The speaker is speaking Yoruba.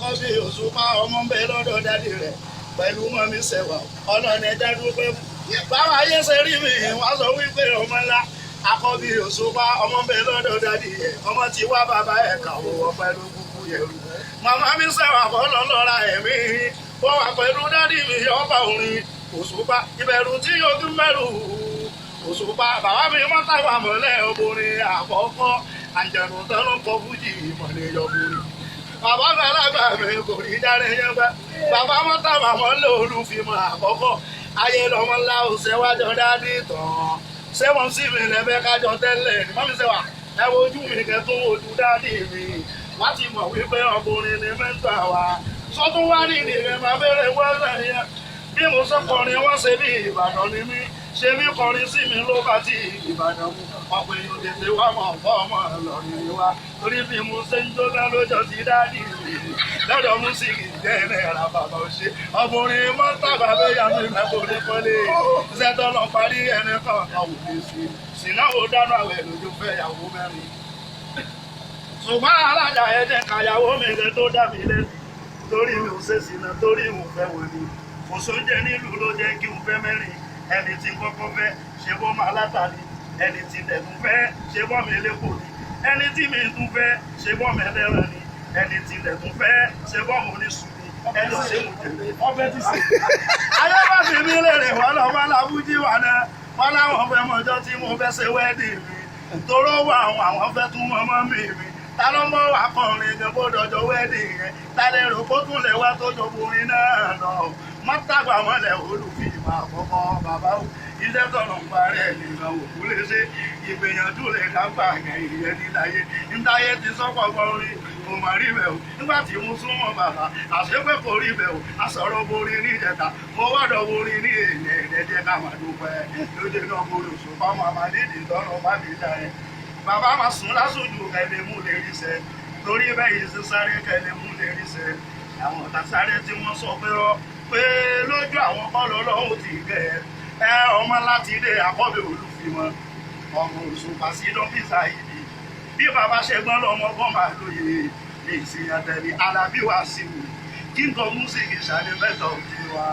àkọ́bí Òṣùpá ọmọ ń bẹ lọ́dọ̀ dádì rẹ̀ pẹ̀lú mọ́mí Sẹ̀wà ọlọ́ni ẹja dúpẹ́ báwa ayé ṣe rí mi wọ́n sọ wípé ọmọ ńlá àkọ́bí Òṣùpá ọmọ ń bẹ lọ́dọ̀ dádì rẹ̀ ọmọ ti wá bàbá ẹ̀ kàwé wọ́n pẹ̀lú kúkú yẹ̀rù màmá mi Sẹ̀wà bọ́lọ́ lọ́ra ẹ̀mí wọ́n wà pẹ̀lú dádì mi ọba orin Òṣùpá ìbẹ̀rù tí yóò tún mẹ́rù Òṣùpá bàbá mi mọ́tàwá mọ́lẹ̀ obìnrin àkọ́kọ́ àjẹ̀nù tọ́lọ́ kọ fújì ìmọ̀lẹ̀ yọ̀bùrì bàbá gbàlagbà mi kò ní dáre yẹn bá bàbá mọ́tàwá mọ́lẹ̀ olùfimọ̀ àkọ́kọ́ ayé lọ́mọ ńlá òṣèwájọ dádì tán sẹ́wọ̀n sí mi lẹ́fẹ́ kájọ tẹ́lẹ̀ ní mọ́mí Sẹ̀wà ẹ wojú mi kẹ́tún ojú dádì mi wọ́n ti mọ̀ wípé ọkùnrin ni mẹ́ta wa sọ́tún wá ní ìdílé máa bẹ̀rẹ̀ wọ́ọ̀rẹ̀ yẹn bí mo sọ kọrin wọ́n ṣe bí Ìbàdàn ni mí ṣe mí kọrin sí mi ló bá ti Ìbàdàn mu ọ̀pọ̀ èèyàn tètè wá mọ̀ fọ́ ọmọ Ìlọrin ni wá torí bí mo ṣe ń jóná lójọ́ ti dádì mi lọ́dọ̀ músíkì jẹ́ náírà bàbá òṣè ọkùnrin mọ́tàbà bẹ́yà mi mẹ́kọ̀ọ́lé kọ́lé iṣẹ́ tó lọ parí ẹni kọ̀ọ̀kan wò lè ṣe sínáwó dáná àwẹ̀ lójú fẹ́ yàwó mẹ́rin ṣùgbọ́n alájà ẹ̀jẹ̀ kàyàwó mi lè tó dá mi lẹ́nu torí mi ò ṣe sínú torí mo fẹ́ wò ni kò sóúnjẹ nílùú ló jẹ́ kí n fẹ́ mẹ́rin ẹni tí kọ́kọ́ fẹ́ ṣe bọ́ máa látàrí ẹni tí tẹ̀tún fẹ́ ṣe bọ́ mi lẹ́kọ̀ọ́ ni ẹni tí mi tún fẹ́ ṣe bọ́ mi ẹlẹ́rìn ni ẹni tí tẹ̀tún fẹ́ ṣe bọ́ mo ní sùn ni ẹni ṣe mo tẹ̀lé ọbẹ̀ tí sè. ayé bá fi mí lèrè wọn lọ wọn làbújí wà náà wọn láwọn fẹ́ mọjọ́ tí mo fẹ́ ṣe wẹ́ẹ̀dì mi toró wà àwọn fẹ́ tún mọ́mọ́ mi ta ló mọ akọrin gan bó dọjọ́ wẹ́ẹ̀dì yẹn ta lè rò kó tún lè wá tó jọkùnrin náà lọ mọ́tàgbà wọn lẹ̀ olùfìmọ̀ àkọ́kọ́ bàbá o iṣẹ́ tọ̀nà ń parẹ́ nìkan òkú lè ṣe ìgbìyànjú lè dábà ẹ̀yìn ìyẹn níláyé nítáyé ti sọ́kọ̀ gbọ́rin kò mà rí bẹ̀ o nígbà tí mo súnmọ́ bàbá àṣepẹ́ kò rí bẹ̀ o àsọ̀rọ̀ borí ní ìjẹta mo wọ́dọ̀ borí ní èèyàn ẹ̀ẹ́dẹ́jẹ́ ká máa dúpẹ́ lóde náà mo lò sùn fáwọn àmàlídìí tọ́nà bá mi dá ẹ bàbá máa sùn lásòjù kẹlẹ mú lè rí sẹ torí bẹ́ẹ̀ yìí sí sáré kẹlẹ mú lè rí sẹ àwọn ọ̀tá sáré tí wọ́n sọ pé lójú àwọn kọ́lọ́ lọ́hùn ti gẹ̀ ẹ ọmọ láti ilé àkọ́bí olùfimọ́ ọmọ Òṣùpá sí dọ́fíìsà yìí bí bàbá ṣẹgbọ́n lọ́mọ kan máa lóye ní ìsìnyàtẹ̀lé Alábí Wàsíù kí n kọ́ músíkì ṣàlẹ̀ mẹ́tọ̀ òkè wa.